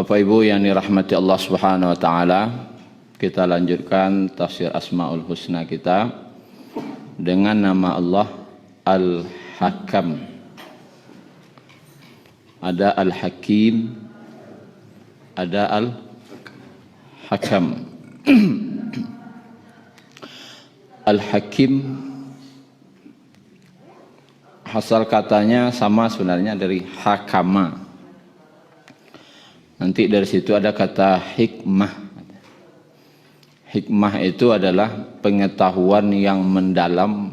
Bapak Ibu yang dirahmati Allah Subhanahu wa taala, kita lanjutkan tafsir Asmaul Husna kita dengan nama Allah Al-Hakam. Ada Al-Hakim, ada Al-Hakam. Al-Hakim asal katanya sama sebenarnya dari hakama. Nanti dari situ ada kata hikmah. Hikmah itu adalah pengetahuan yang mendalam,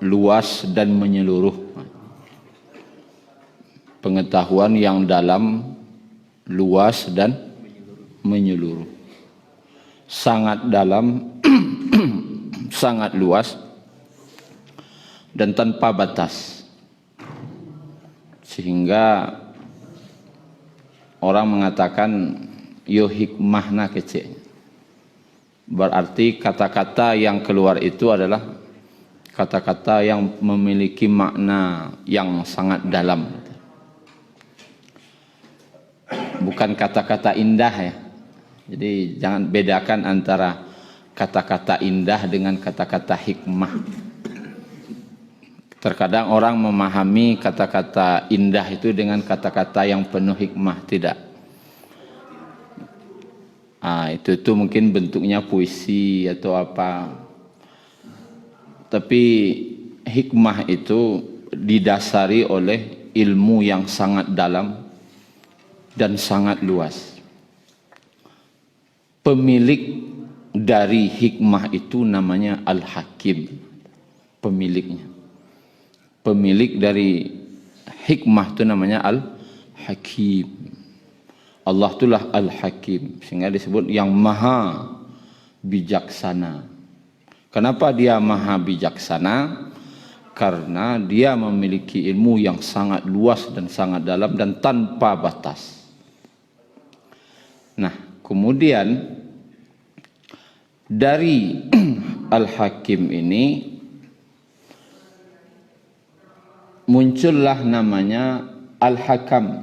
luas dan menyeluruh. Pengetahuan yang dalam, luas dan menyeluruh. Sangat dalam, sangat luas dan tanpa batas. Sehingga orang mengatakan yo hikmahna kecil. Berarti kata-kata yang keluar itu adalah kata-kata yang memiliki makna yang sangat dalam. Bukan kata-kata indah ya. Jadi jangan bedakan antara kata-kata indah dengan kata-kata hikmah. Terkadang orang memahami kata-kata indah itu dengan kata-kata yang penuh hikmah. Tidak. Itu mungkin bentuknya puisi atau apa. Tapi hikmah itu didasari oleh ilmu yang sangat dalam dan sangat luas. Pemilik dari hikmah itu namanya Al-Hakim. Pemiliknya. Pemilik dari hikmah itu namanya Al-Hakim. Allah itulah Al-Hakim, sehingga disebut yang maha bijaksana. Kenapa dia maha bijaksana? Karena dia memiliki ilmu yang sangat luas dan sangat dalam dan tanpa batas. Nah, kemudian dari Al-Hakim ini muncullah namanya Al-Hakam.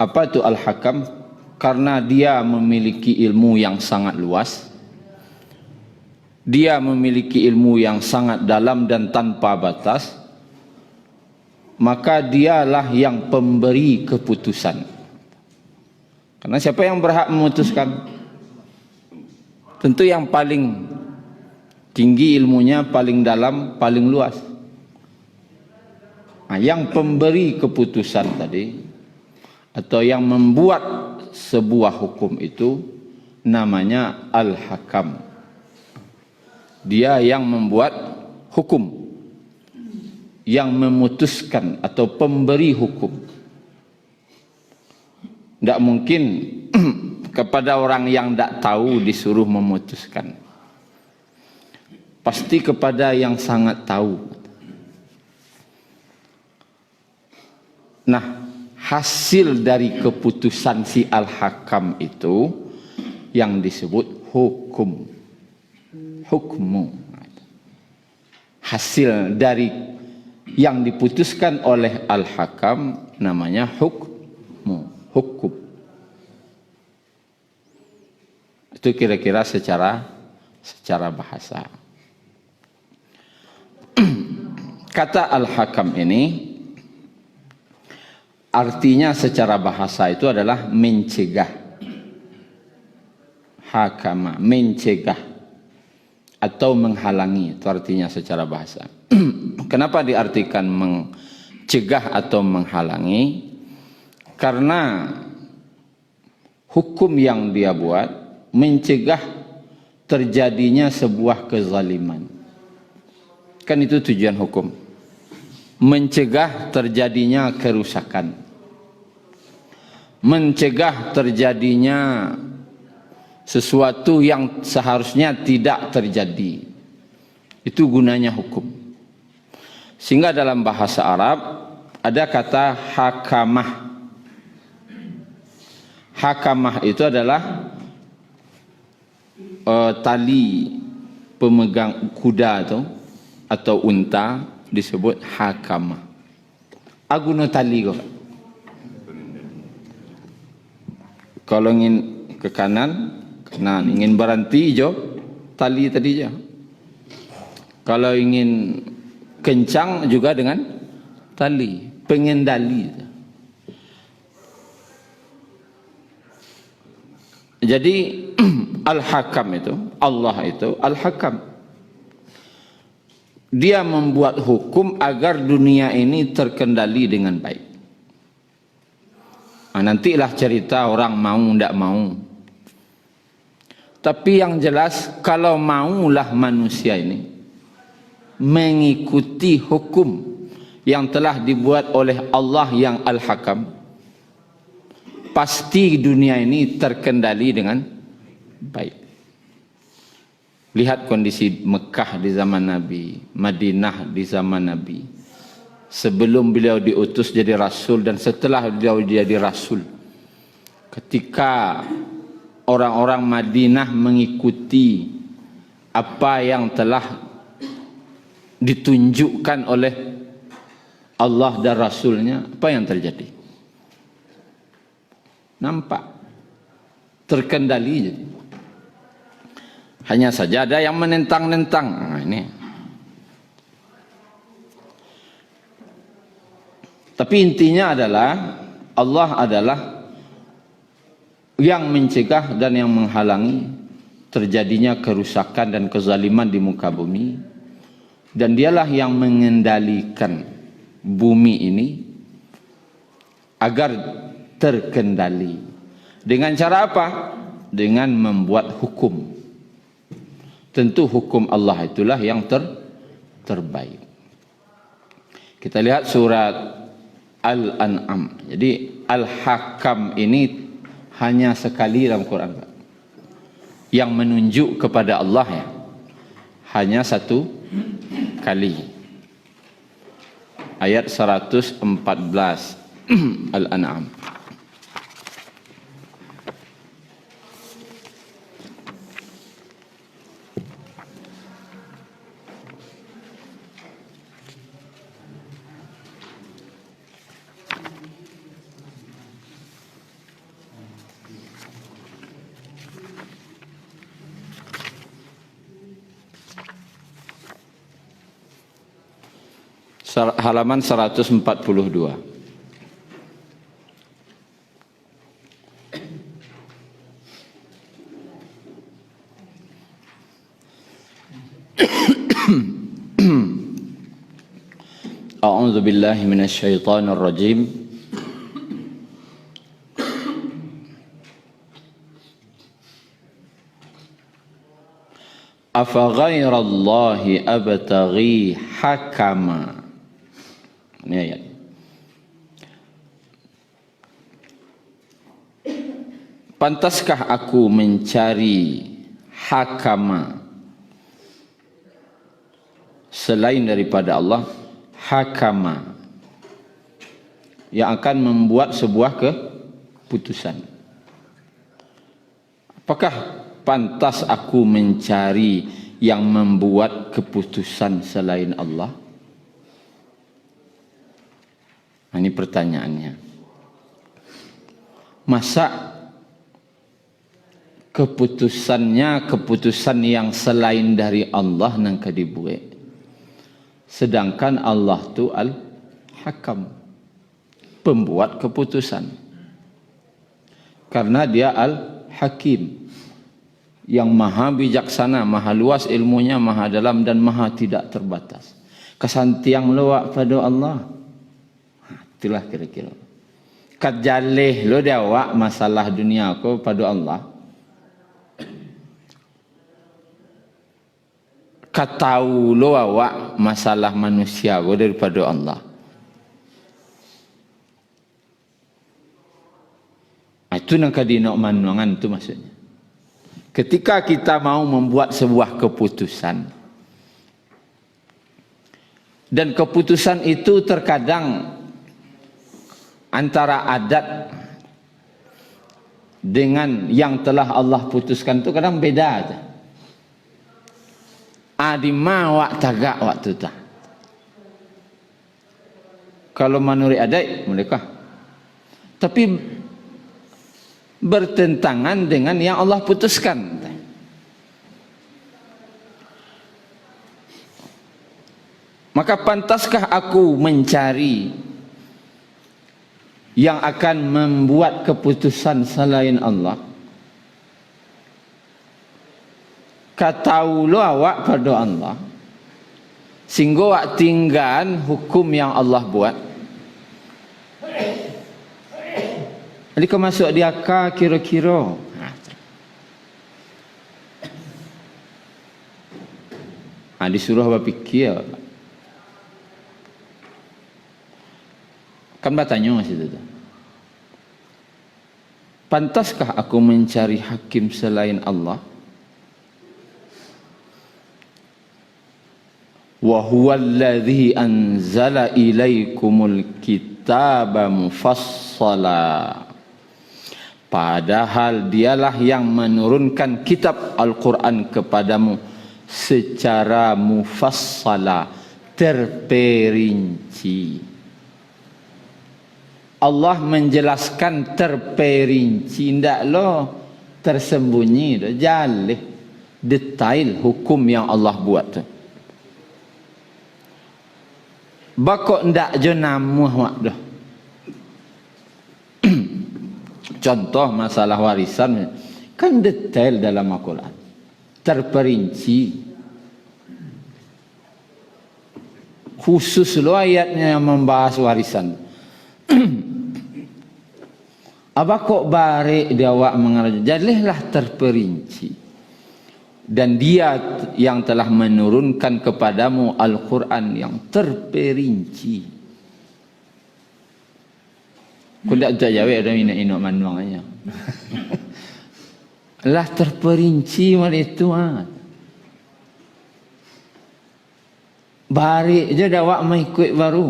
Apa itu Al-Hakam? Karena dia memiliki ilmu yang sangat luas, dia memiliki ilmu yang sangat dalam dan tanpa batas, maka dialah yang pemberi keputusan. Karena siapa yang berhak memutuskan? Tentu yang paling tinggi ilmunya, paling dalam, paling luas. Yang pemberi keputusan tadi atau yang membuat sebuah hukum itu namanya Al-Hakam. Dia yang membuat hukum, yang memutuskan atau pemberi hukum. Tidak mungkin kepada orang yang tidak tahu disuruh memutuskan. Pasti kepada yang sangat tahu. Nah, hasil dari keputusan si Al-Hakam itu yang disebut hukum. Hukmu. Hasil dari yang diputuskan oleh Al-Hakam namanya hukmu. Hukum. Itu kira-kira secara bahasa. Kata Al-Hakam ini artinya secara bahasa itu adalah mencegah. Hakama, mencegah atau menghalangi, itu artinya secara bahasa. Kenapa diartikan mencegah atau menghalangi? Karena hukum yang dia buat mencegah terjadinya sebuah kezaliman. Kan itu tujuan hukum. Mencegah terjadinya kerusakan. Mencegah terjadinya sesuatu yang seharusnya tidak terjadi. Itu gunanya hukum. Sehingga dalam bahasa Arab ada kata hakamah. Hakamah itu adalah tali pemegang kuda atau unta disebut hakamah. Aguno tali kok. Kalau ingin ke kanan, kanan. Ingin berhenti, hijau, tali tadi je. Kalau ingin kencang juga dengan tali, pengendali. Jadi Al-Hakam itu, Allah itu Al-Hakam. Dia membuat hukum agar dunia ini terkendali dengan baik. Nantilah cerita orang mau tidak mau. Tapi yang jelas kalau maulah manusia ini mengikuti hukum yang telah dibuat oleh Allah yang Al-Hakam, pasti dunia ini terkendali dengan baik. Lihat kondisi Mekah di zaman Nabi, Madinah di zaman Nabi. Sebelum beliau diutus jadi Rasul dan setelah beliau jadi Rasul. Ketika orang-orang Madinah mengikuti apa yang telah ditunjukkan oleh Allah dan Rasulnya, apa yang terjadi? Nampak terkendali jadi. Hanya saja ada yang menentang-nentang. Nah, ini. Tapi intinya adalah Allah adalah yang mencegah dan yang menghalangi terjadinya kerusakan dan kezaliman di muka bumi. Dan dialah yang mengendalikan bumi ini agar terkendali. Dengan cara apa? Dengan membuat hukum. Tentu hukum Allah itulah yang terbaik. Kita lihat surat Al-An'am. Jadi Al-Hakam ini hanya sekali dalam Quran. Yang menunjuk kepada Allah ya. Hanya satu kali. Ayat 114 Al-An'am. Halaman 142. A'udzu billahi minasy syaithanir rajim. Afa ghairallahi abtaghi hakama. Ini ayat. Pantaskah aku mencari hakama selain daripada Allah, hakama yang akan membuat sebuah keputusan? Apakah pantas aku mencari yang membuat keputusan selain Allah? Nah, ini pertanyaannya. Masa keputusan yang selain dari Allah nangka dibuat, sedangkan Allah tu Al-Hakam, pembuat keputusan, karena dia Al-Hakim, yang maha bijaksana, maha luas ilmunya, maha dalam dan maha tidak terbatas. Kesantiang luak pada Allah. Itulah kira-kira. Kat jalih lo dawak masalah dunia aku pada Allah. Kat tahu lo awak masalah manusia aku daripada Allah. Itu nak kadinok manuangan itu maksudnya. Ketika kita mau membuat sebuah keputusan, dan keputusan itu terkadang antara adat dengan yang telah Allah putuskan itu kadang beda aja. Adima wak tagak waktu tu. Kalau menurut adat mereka. Tapi bertentangan dengan yang Allah putuskan. Maka pantaskah aku mencari yang akan membuat keputusan selain Allah? Kataulah awak pada Allah, sehingga awak tinggal hukum yang Allah buat. Jadi kau masuk di akal kira-kira. Disuruh berfikir. Kan bertanya situ tu. Pantaskah aku mencari hakim selain Allah? Wa huwallazi anzala ilaikumul kitaba mufassala. Padahal dialah yang menurunkan kitab Al-Quran kepadamu secara mufassala, terperinci. Allah menjelaskan terperinci, tidak lo tersembunyi, jalih detail hukum yang Allah buat tu. Bakok ndak jo namuh wak dah. Contoh masalah warisan kan detail dalam Al-Quran, terperinci. Khusus lo ayatnya yang membahas warisan. Apa kok bare dia awak mengarang? Jadilah terperinci. Dan dia yang telah menurunkan kepadamu Al-Quran yang terperinci. Kau tak jawab ada minat-minat manuang aja. Lah terperinci mal itu Bari je dah awak mai ikut baru.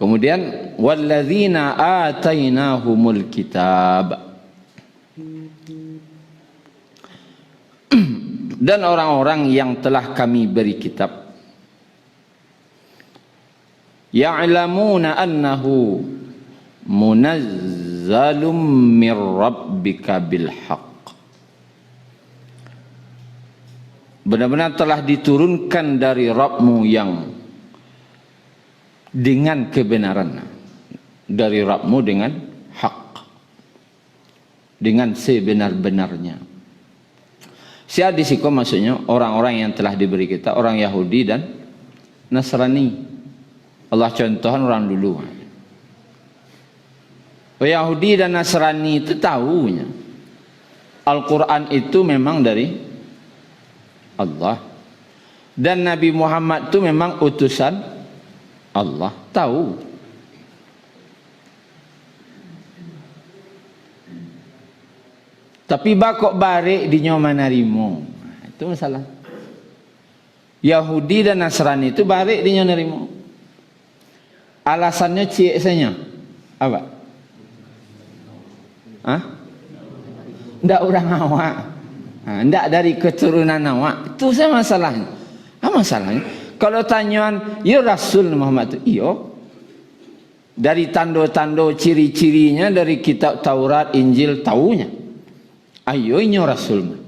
Kemudian walladzina atainahumul kitab, dan orang-orang yang telah kami beri kitab, ya'lamuna annahu munazzalum mir rabbika bil haqq, benar-benar telah diturunkan dari Rabbmu yang dengan kebenaran, dari Rabbmu dengan hak, dengan sebenar-benarnya. Siapa di situ maksudnya orang-orang yang telah diberi kita, orang Yahudi dan Nasrani. Allah contohkan orang dulu. Yahudi dan Nasrani itu tahunya Al-Quran itu memang dari Allah, dan Nabi Muhammad itu memang utusan Allah, tahu. Tapi bakok barik di nyoman narimo, itu masalah. Yahudi dan Nasrani itu barik di nyoman narimo. Alasannya cik senya apa? Ndak orang awak, ndak dari keturunan awak. Itu saya masalahnya. Apa masalahnya? Kalau tanyaan, ya Rasul Muhammad itu, iyo. Dari tanda-tanda ciri-cirinya dari kitab Taurat, Injil, taunya. Ayo inyo Rasul.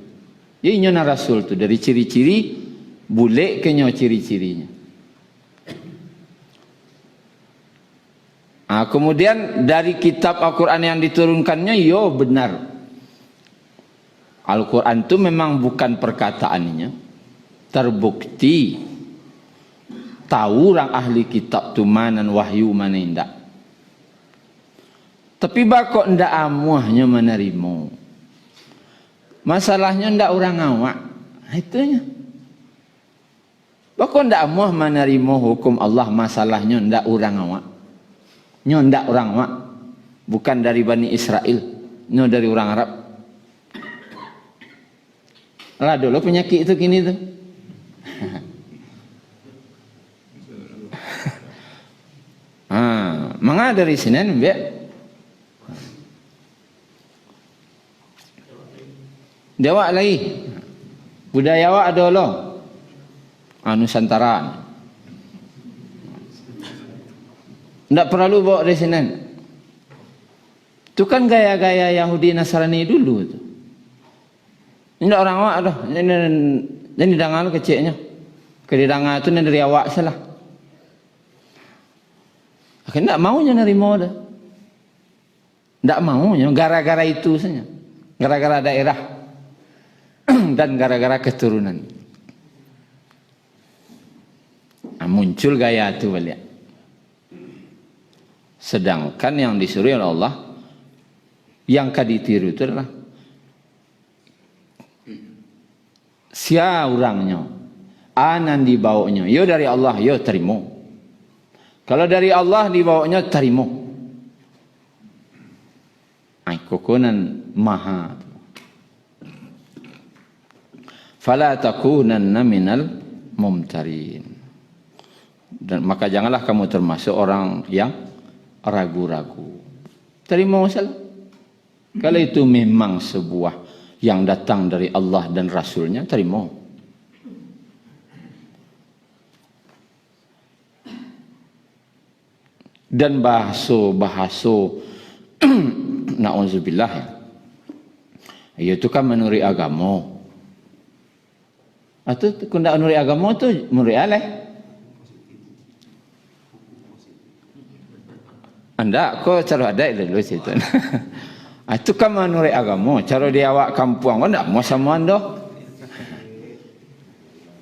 Ya inyo na Rasul tu dari ciri-ciri, bule kenyo ciri-cirinya. Kemudian dari kitab Al-Quran yang diturunkannya, yo benar. Al-Quran itu memang bukan perkataannya, terbukti. Tahu orang ahli kitab tu mana wahyu mana indak. Tapi bakok ndak amuahnya menerima. Masalahnya ndak orang awak. Itunya. Bakok ndak amuah menerima hukum Allah, masalahnya ndak orang awak. Nyo ndak orang awak. Bukan dari Bani Israel, nyo dari orang Arab. Lah dulu penyakit itu kini tu. Manga dari sini biar jawab lagi budaya awak ada lo Nusantara. Tidak perlu bawa resinen. Itu kan gaya-gaya Yahudi Nasrani dulu itu. Ini orang awak dah. Ini dangal kecilnya. Kedidangan itu dari awak salah. Akhirnya tidak maunya nerima dah. Tidak maunya gara-gara itu saja. Gara-gara daerah dan gara-gara keturunan. Muncul gaya itu balik. Sedangkan yang disuruh oleh Allah, yang kaditiru itu adalah sia orangnya, anan dibawanya, yo dari Allah, yo terima. Kalau dari Allah dibawanya terima. Kokonan maha. Fala takunanna minal mumtarin. Dan maka janganlah kamu termasuk orang yang ragu-ragu. Terima salah. Kalau itu memang sebuah yang datang dari Allah dan Rasulnya, terima. Dan bahasa na'udzubillah ya. Itu kan menurut agama. Atau kunda menurut agama tu menurut aleh. Anda kok cara ada dulu situ. Itu kan menurut agama. Cara dia awak kampung kau ndak mau sama anda.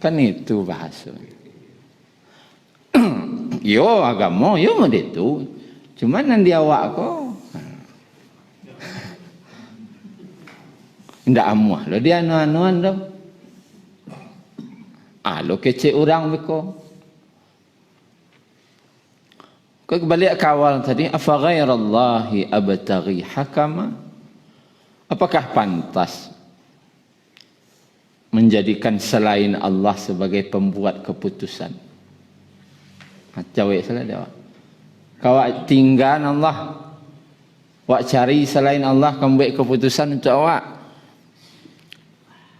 Kan itu bahasa. Yo agama, yo mau itu. Cuma nanti awak kok ndak amuah lo dia anu-anuan dah. Lo kecil orang beko. Kau balik ke awal tadi, afa ghairallahi abtaghi hakama? Apakah pantas menjadikan selain Allah sebagai pembuat keputusan? Cawek salah dia. Kau tinggal Allah, wak cari selain Allah kamu buat keputusan untuk awak.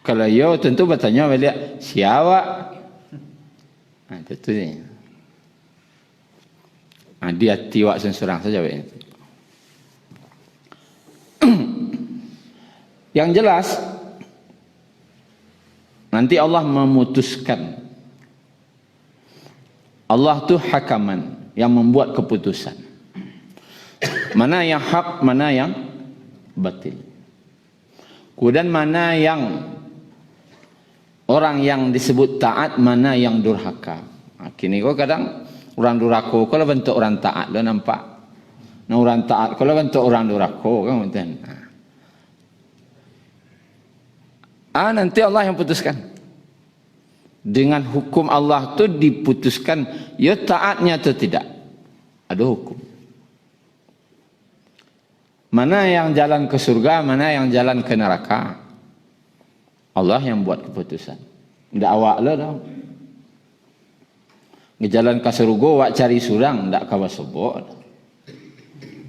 Kalau yo tentu bertanya balik siapa? Tentu ni. Dia tiwak seorang saja. Yang jelas nanti Allah memutuskan. Allah tu hakaman yang membuat keputusan. Mana yang hak, mana yang batil. Kemudian mana yang orang yang disebut taat, mana yang durhaka. Kini kau kadang orang durhaka kalau bentuk orang taat lo nampak. Nah orang taat kalau bentuk orang durhaka kan betul. Nanti Allah yang putuskan. Dengan hukum Allah tu diputuskan ya taatnya atau tidak. Ada hukum. Mana yang jalan ke surga, mana yang jalan ke neraka. Allah yang buat keputusan. Tidak awak lo dah. Ngejalan ke surga, awak cari surang, tidak kawa sebut.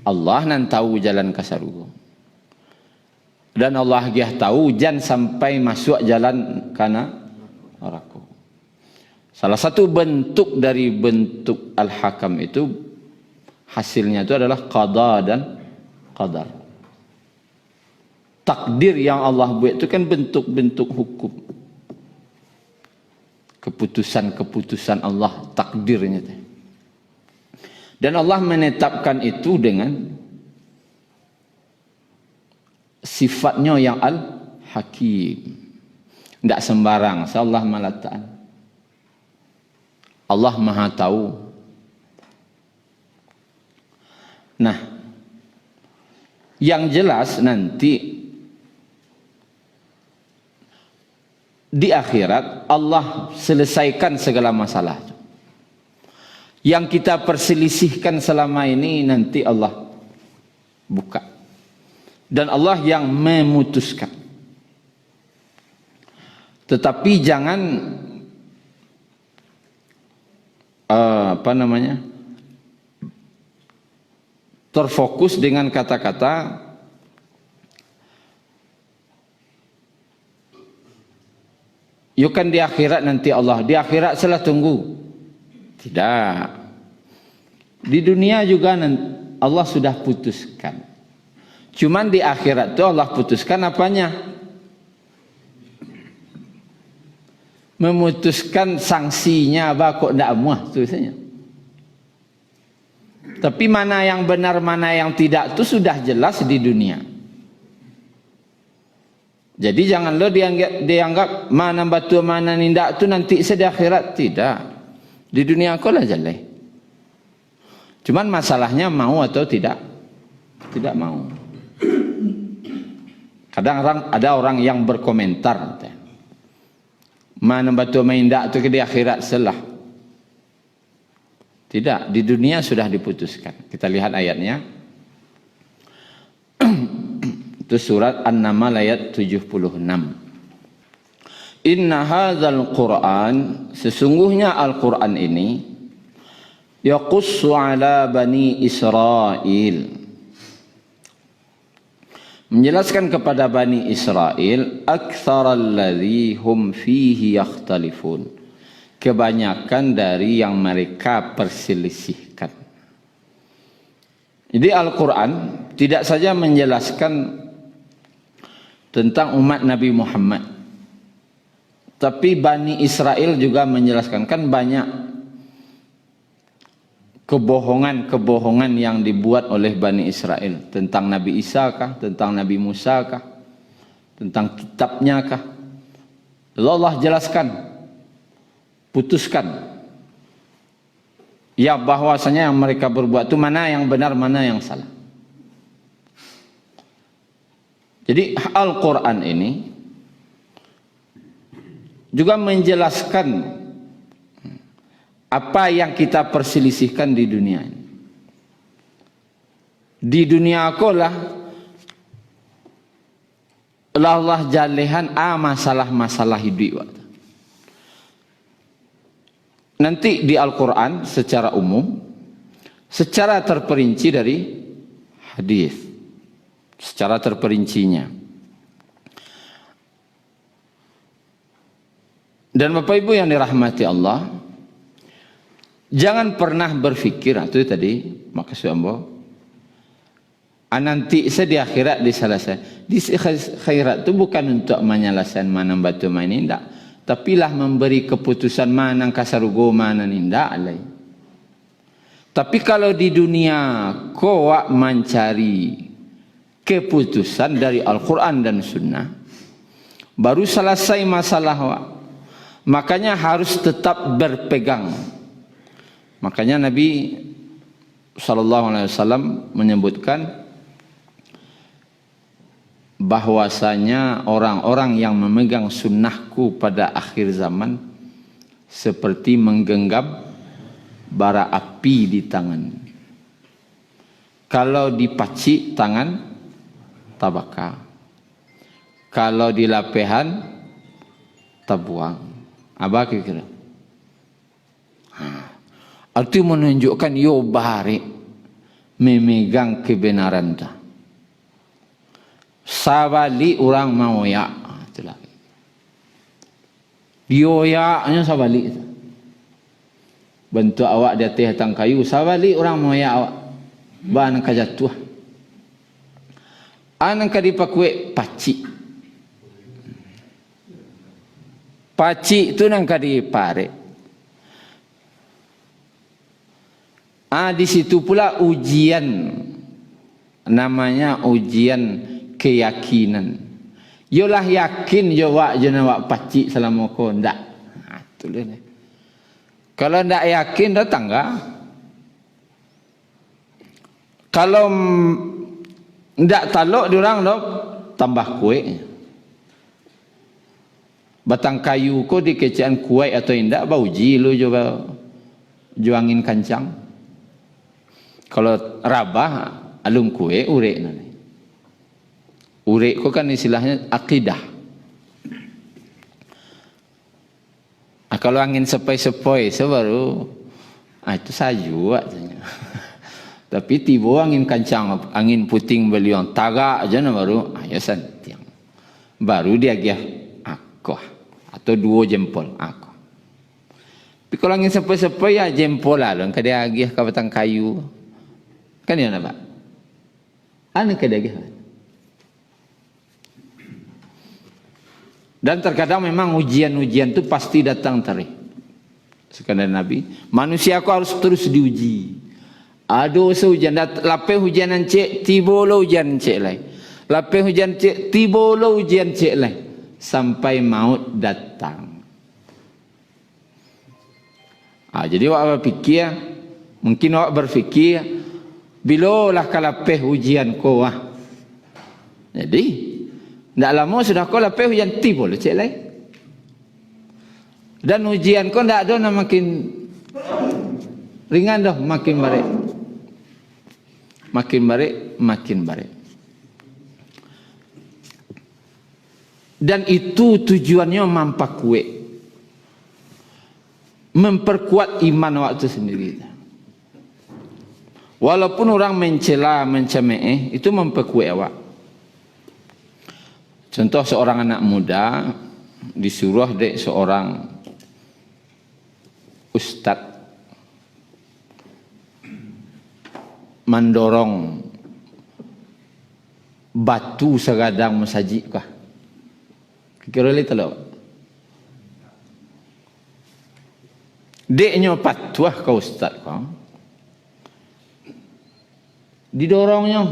Allah nan tahu jalan ke surga. Dan Allah dia tahu jangan sampai masuk jalan kana neraka. Salah satu bentuk dari bentuk al-hakam itu hasilnya itu adalah qada dan qadar. Takdir yang Allah buat itu kan bentuk-bentuk hukum. Keputusan-keputusan Allah, takdirnya. Dan Allah menetapkan itu dengan sifatnya yang al-hakim. Tidak sembarang, Allah meletakkan. Allah Maha Tahu. Nah, yang jelas nanti di akhirat Allah selesaikan segala masalah. Yang kita perselisihkan selama ini nanti Allah buka. Dan Allah yang memutuskan. Tetapi jangan terfokus dengan kata-kata Yo kan di akhirat nanti Allah, di akhirat salah tunggu. Tidak. Di dunia juga Allah sudah putuskan. Cuman di akhirat itu Allah putuskan apanya? Memutuskan sanksinya apa kok tidak muah tulisannya. Tapi mana yang benar mana yang tidak itu sudah jelas di dunia. Jadi jangan lo dianggap mana batu mana nindak itu nanti di akhirat. Tidak. Di dunia kau lah jelas. Cuman masalahnya mau atau tidak? Tidak mau. Kadang ada orang yang berkomentar. Mana batu mana nindak itu di akhirat selah. Tidak, di dunia sudah diputuskan. Kita lihat ayatnya. Itu surat An-Naml ayat 76. Inna hadzal Qur'an, sesungguhnya Al-Qur'an ini yaqussu ala bani Israel, menjelaskan kepada Bani Israel aktsaral ladzi hum fihi yakhtalifun, kebanyakan dari yang mereka perselisihkan. Jadi Al-Quran tidak saja menjelaskan tentang umat Nabi Muhammad, tapi Bani Israel juga menjelaskan. Kan banyak kebohongan-kebohongan yang dibuat oleh Bani Israel tentang Nabi Isa kah, tentang Nabi Musa kah, tentang kitabnya kah. Allah jelaskan, putuskan ya bahwasanya yang mereka berbuat itu mana yang benar mana yang salah. Jadi Al-Quran ini juga menjelaskan apa yang kita perselisihkan di dunia ini. Di dunia aku lah Allah jalehan masalah-masalah hidup. Nanti di Al-Quran secara umum, secara terperinci dari hadis, secara terperincinya. Dan Bapak Ibu yang dirahmati Allah, jangan pernah berpikir, itu tadi maksud ambo, nanti saya di akhirat diselesaikan. Di akhirat itu bukan untuk menyelesaikan mana batu mana tidak, tapi lah memberi keputusan mana kasarugo mana nindak alai. Tapi kalau di dunia kau mencari keputusan dari Al-Quran dan Sunnah, baru selesai masalah wak. Makanya harus tetap berpegang. Makanya Nabi SAW menyebutkan bahwasanya orang-orang yang memegang sunnahku pada akhir zaman seperti menggenggam bara api di tangan. Kalau dipacik tangan tabaka, kalau di lapehan tabuang. Apa kira-kira? Arti menunjukkan yo barik memegang kebenaran dah. Sabali orang mau ya, itulah. Yo ya hanya sabali. Bentuk awak di atas hatang kayu, sabali orang mau ya awak. Bahan kajatuh. Anak kadipakwe pacik. Pacik itu nang kadipare. Di situ pula ujian, namanya ujian keyakinan. Yolah yakin jawab jenawak pacik selama kau ndak. Itulah. Kalau ndak yakin datang enggak? Kalau ndak talok diorang dok tambah kue. Batang kayu ko dikecian kuai atau indak bauji lu coba juangin kancang. Kalau rabah alung kue urek nanti. Urek ko kan istilahnya akidah. Kalau angin sepoi-sepoi baru itu saju aja. Tapi tiba angin kancang, angin puting beliau tagak aja baru ayo santiang. Baru dia gih akoh. atau 2 jempol. Aku. Tapi kalau angin sepoi-sepoi ya jempol lah. Kalau dia agih ke batang kayu. Kan ya nampak? Anu ke dia agih. Dan terkadang memang ujian-ujian itu pasti datang tarik. Sekadar Nabi. Manusia aku harus terus diuji. Aduh sehujan. Lapeh hujanan cek. Tiba lo hujan cek lain. Lapeh hujan cek. Tiba lo hujan cek lain. Sampai maut datang. Jadi awak berfikir, mungkin awak berfikir, bila lah kalapeh ujian kau Jadi, tidak lama sudah kau lapeh ujian tiba lah cik lain. Dan ujian kau tidak ada nak makin ringan dah, makin baik. Makin baik, makin baik. Dan itu tujuannya mampak kuat. Memperkuat iman awak itu sendiri. Walaupun orang mencela, mencemeh, itu memperkuat awak. Contoh seorang anak muda disuruh dek seorang ustaz mendorong batu segadang masjid kah? Kira lihat tak? Deknya patuah kau ustaz kau. Didorongnya.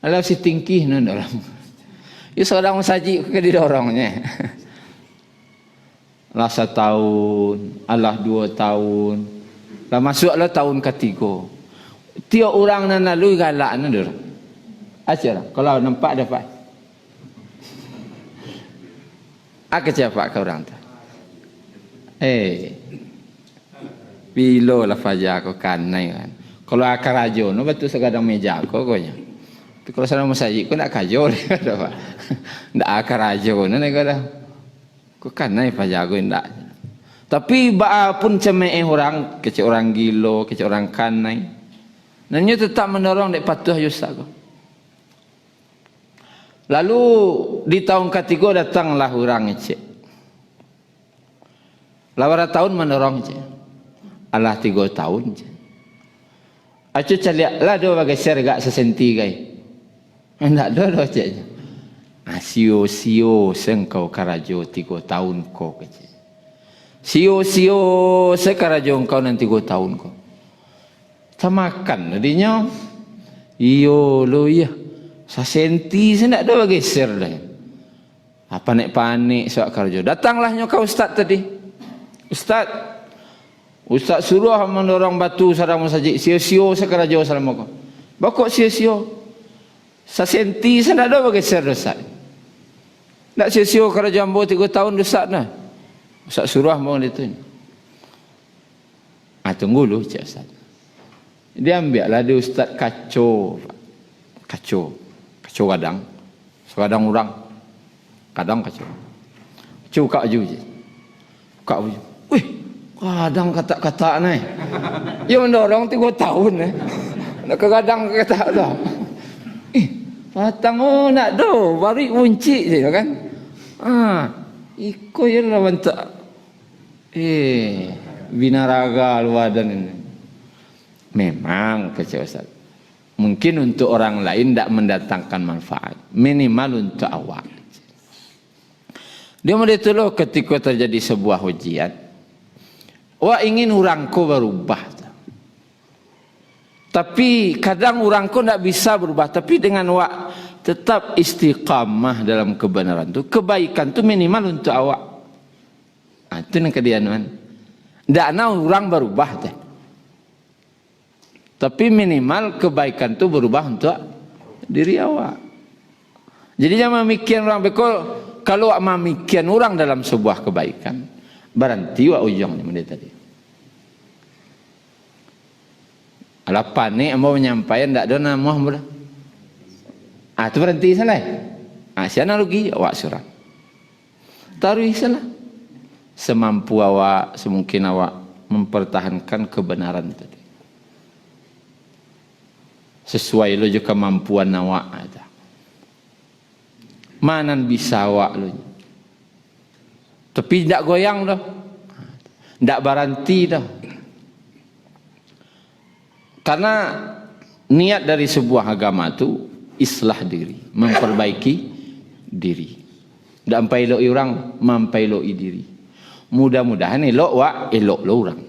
Alah si tingkih nan dorong. Ya seorang masjid ke didorongnya. Lah 1 tahun, alah 2 tahun. Lah masuklah tahun ketiga. Tiap orang nan lalu galak nan dorong. Ajar kalau nampak dapat. Aku cepat ke orang tu. Bila lah fajar aku kanai kan. Kalau akar rajo, no betul segadang meja aku konya. Tapi kalau salam masjid aku nak kajol dah pak. Ndak akar rajo, no nego dah. Aku kanai fajar aku ndak. Tapi ba pun cemeh orang, kecik orang gilo, kecik orang kanai. Nanya tetap mendorong dek patuh yusak aku. Lalu di tahun ketiga datanglah orang cik. Lawara tahun mendorong je. Alah 3 tahun je. Acu caliak lah do bagai share gak sesenti gai. Endak do cek. Sio sengkau karajo 3 tahun kau kecil. Sio sekarajo kau nanti 3 tahun kau. Tamakan adinya. Iyo lo ya. Sesenti sendak do bagai share dah. Apa nek panik sok karajo. Datanglah kau ustaz tadi. Ustaz suruh mendorong batu sarang masjid. Sio sekarajo salam kau. Bakok sio. Sesenti sendak ada bagi ser Ustaz. Nak sio karajo ambo 3 tahun Ustaz nah. Ustaz suruh mau itu. Tunggu dulu cik Ustaz. Dia ambillah dia Ustaz kacau kadang. Sekadang orang kadang kacau. Cuka baju je. Buka baju. Wih, kadang kata-kata ni. Dia mendorong 3 tahun ni. Nak kadang kata dah. Patang nak do, bari kunci je kan. Iko je lah bentak. Binaraga luadan ini. Memang kecil Ustaz. Mungkin untuk orang lain tidak mendatangkan manfaat. Minimal untuk awak. Dia mendetulur ketika terjadi sebuah ujian. Wah ingin orangku berubah. Tapi kadang orangku tidak bisa berubah. Tapi dengan wak tetap istiqamah dalam kebenaran tu. Kebaikan tu minimal untuk awak. Itu yang kedianuan. Tidak nak orang berubah. Tapi minimal kebaikan tu berubah untuk diri awak. Jadi jangan memikirkan orang bekol. Kalau awak memikirkan orang dalam sebuah kebaikan. Berhenti wak ujungnya menit tadi. Alah panik mau menyampaikan tak ada nama mudah. Tu berhenti salah. Siapa rugi awak surah. Taruh salah. Semampu awak, semungkin awak mempertahankan kebenaran tadi. Sesuai lo juga kemampuan awak ada. Mana bisa awak lo. Tapi tidak goyang dah. Tidak berhenti dah. Karena niat dari sebuah agama itu islah diri, memperbaiki diri. Tidak mempereloi orang, mempereloi diri. Mudah-mudahan elok lo orang.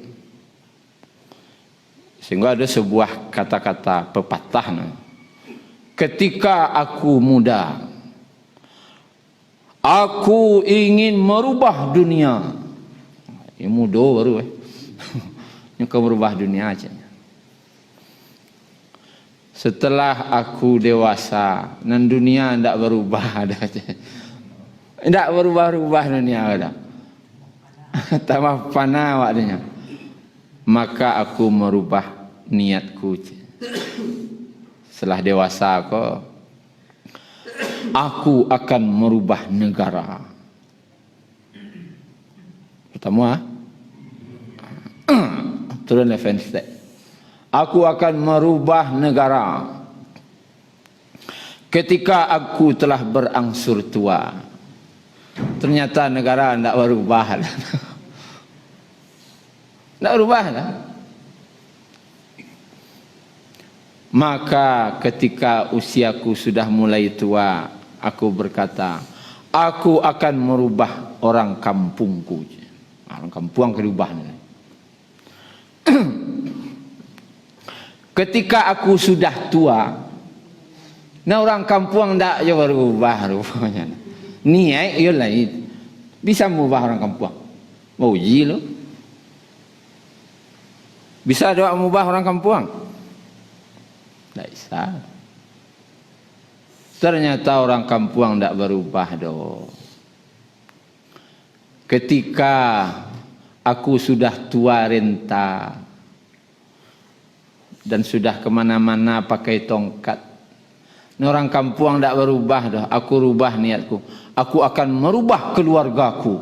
Sehingga ada sebuah kata-kata pepatah. Ketika aku muda, aku ingin merubah dunia. Ini muda baru Ini kau merubah dunia aja. Setelah aku dewasa, dan dunia tidak berubah. Tidak berubah-ubah dunia ada. Tambah panah waktunya. Maka aku merubah niatku. Setelah dewasa aku akan merubah negara. Pertama, turun level step. Aku akan merubah negara. Ketika aku telah berangsur tua, ternyata negara tidak berubah. Tidak berubah lah. Maka ketika usiaku sudah mulai tua, aku berkata, aku akan merubah orang kampungku. Orang kampung kerubah. Ketika aku sudah tua, nah orang kampung tidak berubah rupanya. Niat ia lain. Bisa mengubah orang kampung. Mau uji lo. Bisa doa mengubah orang kampung? Tidak bisa. Ternyata orang kampung tidak berubah doh. Ketika aku sudah tua renta dan sudah kemana-mana pakai tongkat, ini orang kampung tidak berubah dah. Aku rubah niatku. Aku akan merubah keluargaku,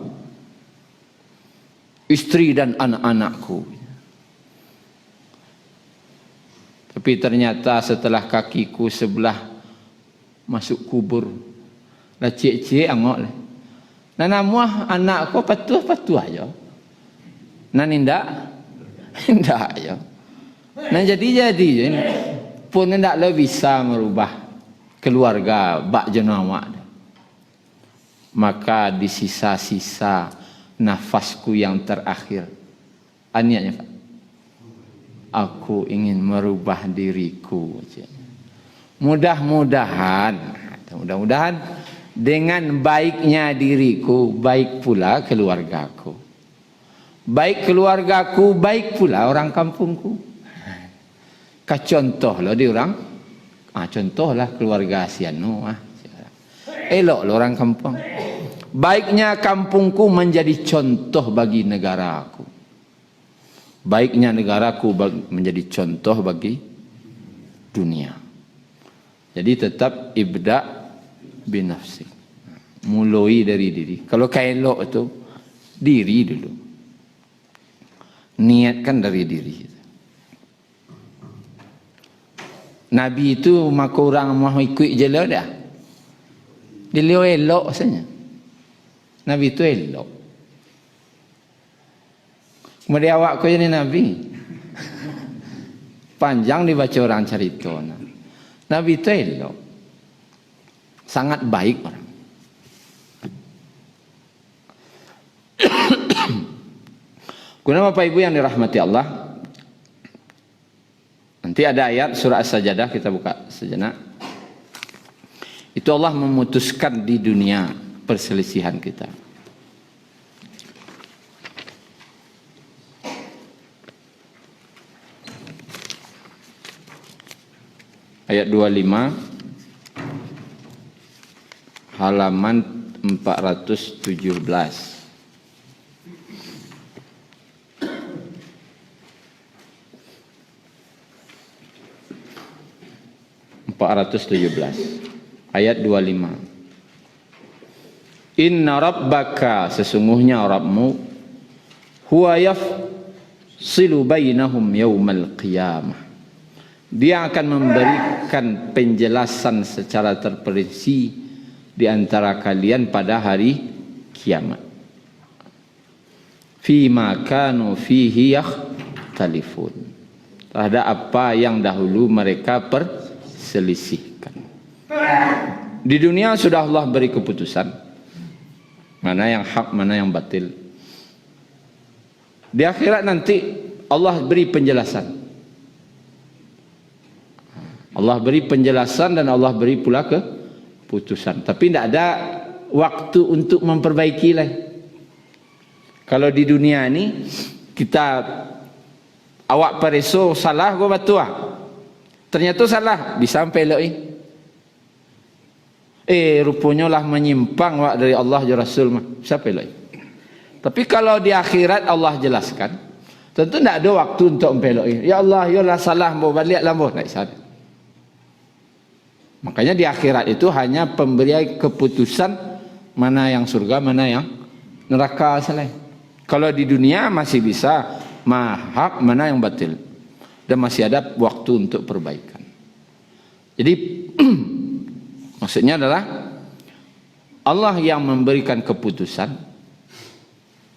istri dan anak-anakku. Tapi ternyata setelah kakiku sebelah masuk kubur, lah cik-cik angok lah. Nah namuah anakku patuh aja. Nah nindak aja. Nah jadi pun tidak le bisa merubah keluarga bak jenawak. Maka di sisa-sisa nafasku yang terakhir, niatnya Pak, aku ingin merubah diriku. Mudah-mudahan dengan baiknya diriku, baik pula keluargaku. Baik keluargaku, baik pula orang kampungku. Contohlah di orang, contohlah keluarga Asiano. Eloklah orang kampung. Baiknya kampungku menjadi contoh bagi negaraku. Baiknya negaraku menjadi contoh bagi dunia. Jadi tetap ibda binafsi. Mulai dari diri. Kalau elok itu diri dulu. Niatkan dari diri. Nabi itu maka orang mau ikut je lah dah. Dia elok saja. Nabi itu elok. Kemudian awak kau jadi Nabi. Panjang dibaca orang cerita. Nabi itu elok. Sangat baik orang. Kemudian Bapak Ibu yang dirahmati Allah. Nanti ada ayat surah As-Sajdah, kita buka sejenak. Itu Allah memutuskan di dunia perselisihan kita. Ayat 25 halaman 417. Ayat 25. Inna rabbaka, sesungguhnya Rabbmu, huwa yafsilu bainahum yaumal qiyamah. Dia akan memberikan penjelasan secara terperinci di antara kalian pada hari kiamat. fima kanu fihi yakhtalifun, terhadap apa yang dahulu mereka perselisihkan. Di dunia sudah Allah beri keputusan mana yang hak, mana yang batil. Di akhirat nanti Allah beri penjelasan. Allah beri penjelasan dan Allah beri pula keputusan. Tapi tidak ada waktu untuk memperbaiki lagi. Kalau di dunia ini kita awak pereso salah gua batua. Ternyata salah, bisa sampai elok ni. Rupanya lah menyimpang wak dari Allah dan Rasul mah. Siapa elok ni? Tapi kalau di akhirat Allah jelaskan, tentu tidak ada waktu untuk membelok ini. Ya Allah, ya Allah salah, mau balik lah, mau naik sana. Makanya di akhirat itu hanya pemberian keputusan mana yang surga, mana yang neraka salah. Kalau di dunia masih bisa hak, mana yang batil, dan masih ada waktu untuk perbaikan. Jadi maksudnya adalah Allah yang memberikan keputusan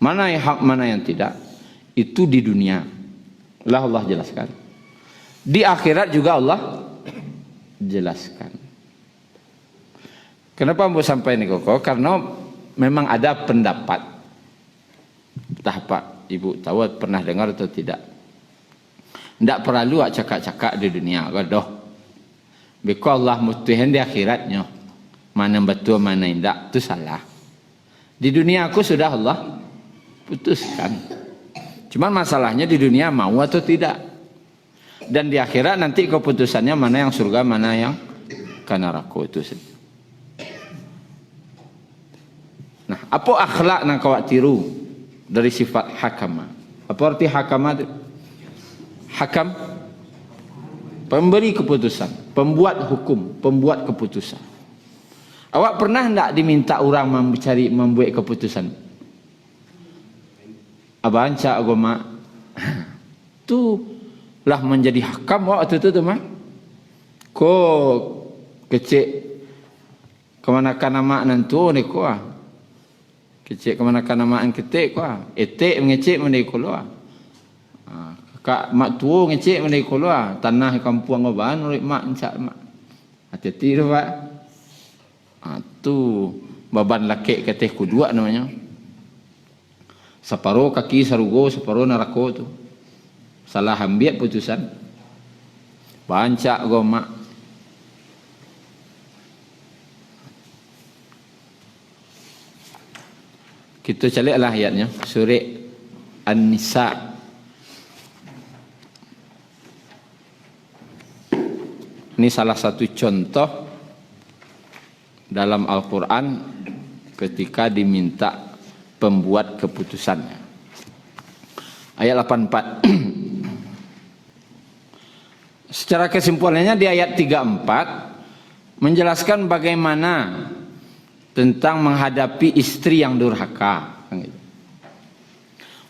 mana yang hak, mana yang tidak, itu di dunia lah Allah jelaskan. Di akhirat juga Allah jelaskan. Kenapa mau sampai ini kok? Karena memang ada pendapat. Entah Pak Ibu tahu pernah dengar atau tidak? Tidak perlu cakap-cakap di dunia. Gadoh. Because Allah mutuhin di akhiratnya. Mana betul, mana tidak, itu salah. Di dunia aku sudah Allah putuskan. Cuman masalahnya di dunia mau atau tidak. Dan di akhirat nanti keputusannya mana yang surga, mana yang neraka itu saja. Nah, apa akhlak yang kau tiru dari sifat hakama? Apa arti hakama itu? Hakam, pemberi keputusan, pembuat hukum, pembuat keputusan. Awak pernah tidak diminta orang membuat keputusan? Abang cak agama tu lah menjadi hakam waktu itu tu mah. Ko kecik kemanakan nama nantu ni ko ah. Kecik kemanakan nama an ketik ko ah. Etik mengecik mendai ko ah. Kak mak tua ngecik mendai ko ah. Tanah kampung aban urip mak cak mak. Hati-hati tu Pak. Tu baban laki ketih kedua namanya. Separuh kaki sarugo, separuh neraka tu. Salah ambil putusan. Bancak goma. Kita caliklah ayatnya. Surah An-Nisa. Ini salah satu contoh dalam Al-Quran ketika diminta pembuat keputusannya. Ayat 84. Secara kesimpulannya di ayat 34 menjelaskan bagaimana tentang menghadapi istri yang durhaka.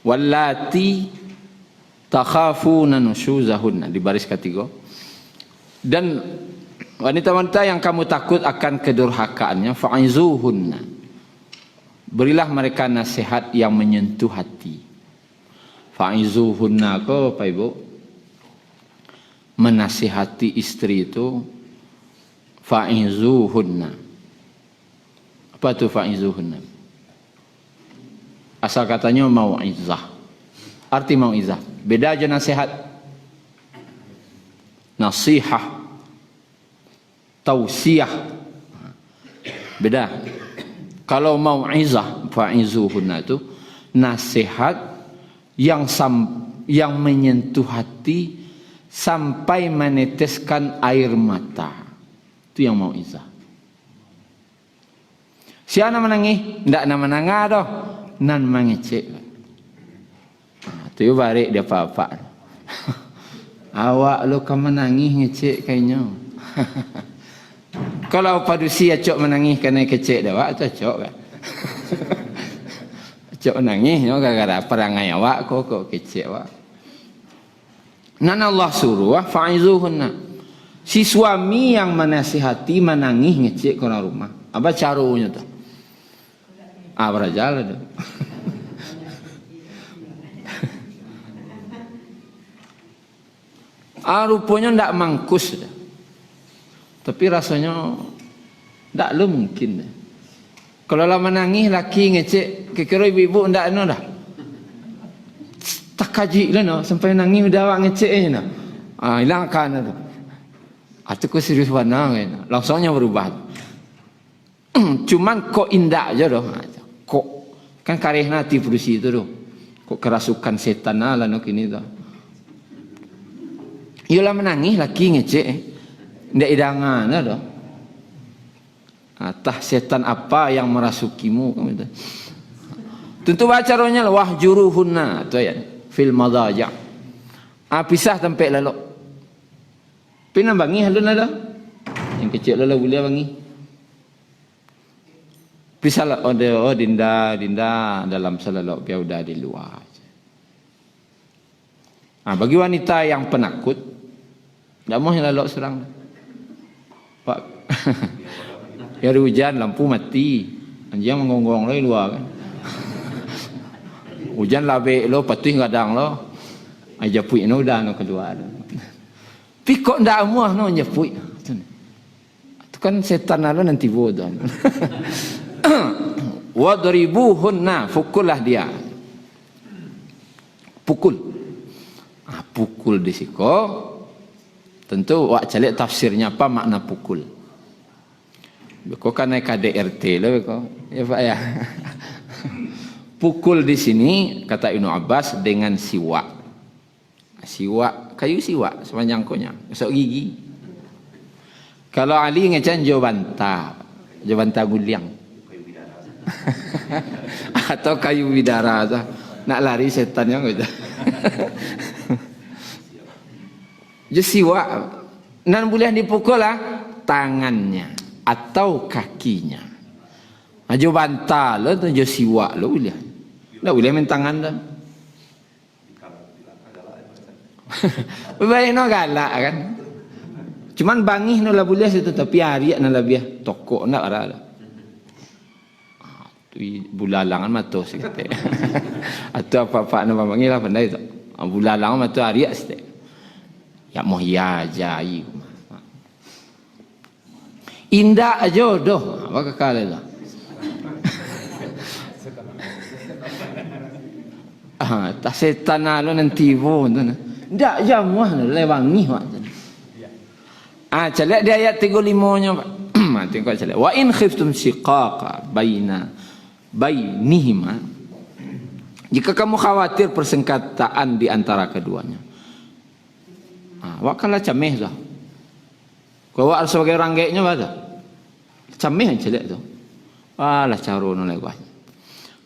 Wallati takhafuna nusyuzahunna di baris ketiga. Dan wanita-wanita yang kamu takut akan kedurhakaannya, fa'izuhunna, berilah mereka nasihat yang menyentuh hati. Fa'izuhunna ko Pak Ibu, menasihati istri itu fa'izuhunna. Apa itu fa'izuhunna? Asal katanya mau'izah. Arti mau'izah beda aja nasihat. Nasihah, tausiyah, beda. Kalau mau'izah, fa'izuhunna itu nasihat yang menyentuh hati sampai meneteskan air mata. Itu yang mau'izah. Siapa menangis? Tidak nak menangis dah. Nan mengecek. Itu balik dia apa-apa. Awak lu kan menangis ngecek kayaknya. Kalau padusi acok menangis kena kecek dah awak tu acok kan. Acok menangis no gara-gara perangai awak kok kecek awak. Nan Allah suruh fa'izuhunna. Si suami yang menasihati menangis ngecek ke rumah. Apa caranya tu? Berjalan tu. Rupanya ndak mangkus dah. Tapi rasanya ndak lo mungkin dah. Kalau lah menangis laki ngecek, kira ibu-ibu ndak no dah. Tak kaji lah no, sampai nangis udah awak ngecek aja no. Hilangkan tu. Atau kau serius warna kan? Langsungnya berubah. Cuman kok indah aja doh. Kok kan kareh nanti produksi itu doh. Kok kerasukan setan lah no kini doh. Yolah menangis laki ngecek, ndak idangan lah doh. Tah setan apa yang merasukimu gitu. Tentu caranya lah wahjuruhunna tu ya fil madaja. Pisah tempat lalu. Pina bangi halun ada. Yang kecil lalu boleh bangi. Pisah lah dinda dalam selalu biar udah di luar. Bagi wanita yang penakut enggak mau lalu serang. Pak hari hujan lampu mati, anjing mengonggong lo di luar kan. Hujan labe lo patih kadang lo, aja pui no udah no kedua. Tapi kok ndak muah no nyepui. Itu kan setan lo nanti bodoh. Wadribuhunna, pukullah dia. Pukul. Pukul di siko. Tentu wak calik tafsirnya apa makna pukul. Kau kan naik KDRT lah kau, ya Pak ya. Pukul di sini kata Ibnu Abbas dengan siwak, kayu siwak sepanjang konya, masuk gigi. Kalau Ali ngecan jobanta guliang, atau kayu bidara, nak lari setannya gitu. Jadi siwak, nan boleh dipukul lah tangannya atau kakinya. Ajo bantal lo tu jo siwak lo boleh. Dah boleh main tangan dah. Baik no galak kan. Cuman bangih no lah boleh situ tapi hariak no lah biar tokok nak ada. Tu bulalangan mato sikit. Atau apa-apa no bangih lah pandai tu. Bulalangan mato hariak sikit. Ya moh ya jai. Indah jodoh, apa kekal itu? Tak setan lo nanti pun, ndak jamuah lewangi mak. Celak di ayat 35-nya Pak. Tengok celak. Wa in khiftum shiqaqa bainihima. Jika kamu khawatir persengketaan di antara keduanya. Wak kalah cameh dah. Kau awak sebagai orang gaiknya apa? Camih aja celak tu. Alah carun oleh gua.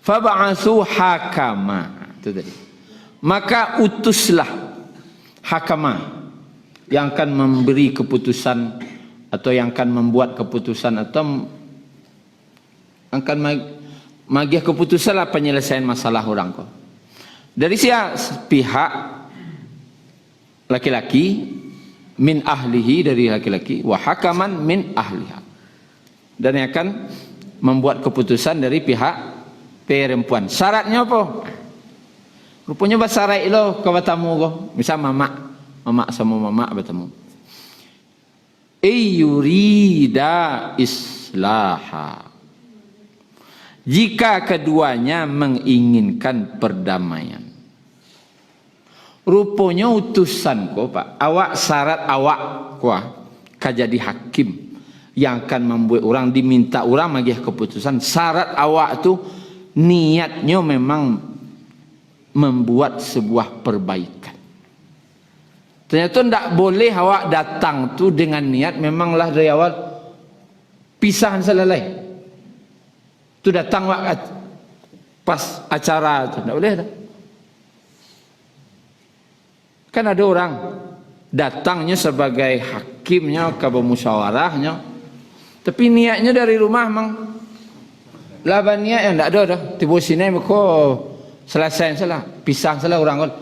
Fa ba'atsu hakama. Itu tadi. Maka utuslah hakama yang akan memberi keputusan atau yang akan membuat keputusan atau akan magih keputusan lah penyelesaian masalah orang kau. Dari pihak laki-laki min ahlihi dari laki-laki wa hakaman min ahliha. Dan yang akan membuat keputusan dari pihak perempuan. Syaratnya apa? Rupanya basarai lo ke bertemu ko. Misal mamak sama mamak bertemu. Yurida islaha. Jika keduanya menginginkan perdamaian. Rupanya utusan ko Pak. Awak syarat awak kuah kajadi hakim yang akan membuat orang diminta orang magih keputusan. Syarat awak tu niatnya memang membuat sebuah perbaikan. Ternyata tidak boleh awak datang tu dengan niat memanglah dari awal pisahan selesai. Tu datang awak pas acara tu tidak boleh dah. Kan ada orang datangnya sebagai hakimnya ke bermusyawarahnya, tapi niatnya dari rumah memang laban niat yang tidak ada dah. Tiba sini mereka selesai salah, pisah salah orang kan,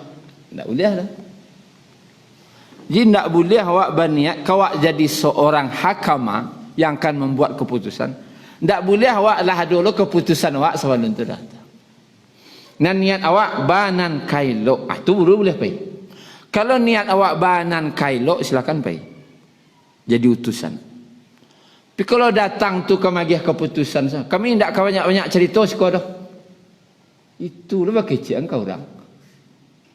tidak boleh dah. Jadi tidak boleh awak berniat kawak jadi seorang hakama yang akan membuat keputusan. Tidak boleh awak lah dulu keputusan awak sebelum itu dah. Dan niat awak banan kailo, itu baru boleh pergi. Kalau niat awak banan kailok, silakan pai. Jadi utusan. Tapi kalau datang tu ke magiah keputusan, kami tidak banyak-banyak cerita sekolah. Itu lah kecil engkau orang.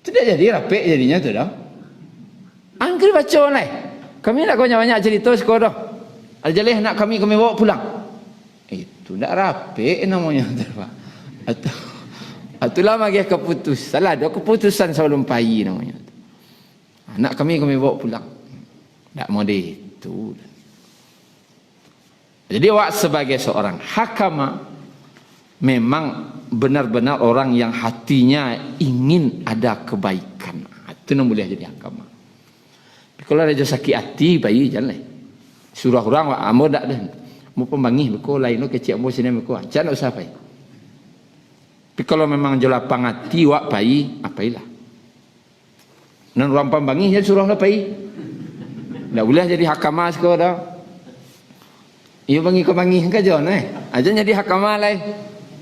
Tidak jadi rapik jadinya tu dah. Angker baca online. Kami nak banyak-banyak cerita sekolah. Ajalih nak kami bawa pulang. Itu tak rapi namanya. Itulah magiah keputusan. Salah ada keputusan sebelum pagi namanya. Nak kami bawa pulang. Tak mau itu. Jadi awak sebagai seorang hakama memang benar-benar orang yang hatinya ingin ada kebaikan. Itu yang boleh jadi hakama. Kalau ada sakit hati, bayi jangan. Surah orang awak amo dak dah. Mau pembangih beko lain lo kecil amo sini beko. Jangan usah pai. Tapi kalau memang jelapang hati awak pai, apailah. Nan orang pembangih dia surah lah pai. Tak boleh jadi hakama sekolah dah. Ia bangi ke bangi ke jon aja jadi hakama lai.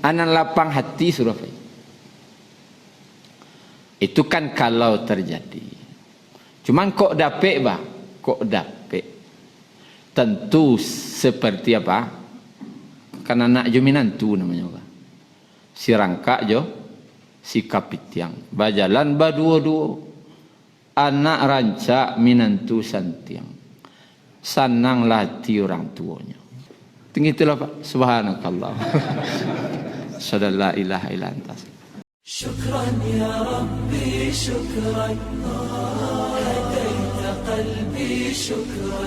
Anan lapang hati surah pai. Itu kan kalau terjadi. Cuman kok dapet bah? Kok dapet? Tentu seperti apa? Kan anak jo minantu namanya bah. Si rangka jo, si kapitiang. Bajalan baduo-duo. Anak ranca minantu santiang. Sanang lati orang tuanya. Tingitulah Pak. Subhanakallah. Sadallah ilaha illa anta. Syukran ya Rabbi syukran. هديت قلبي شكرا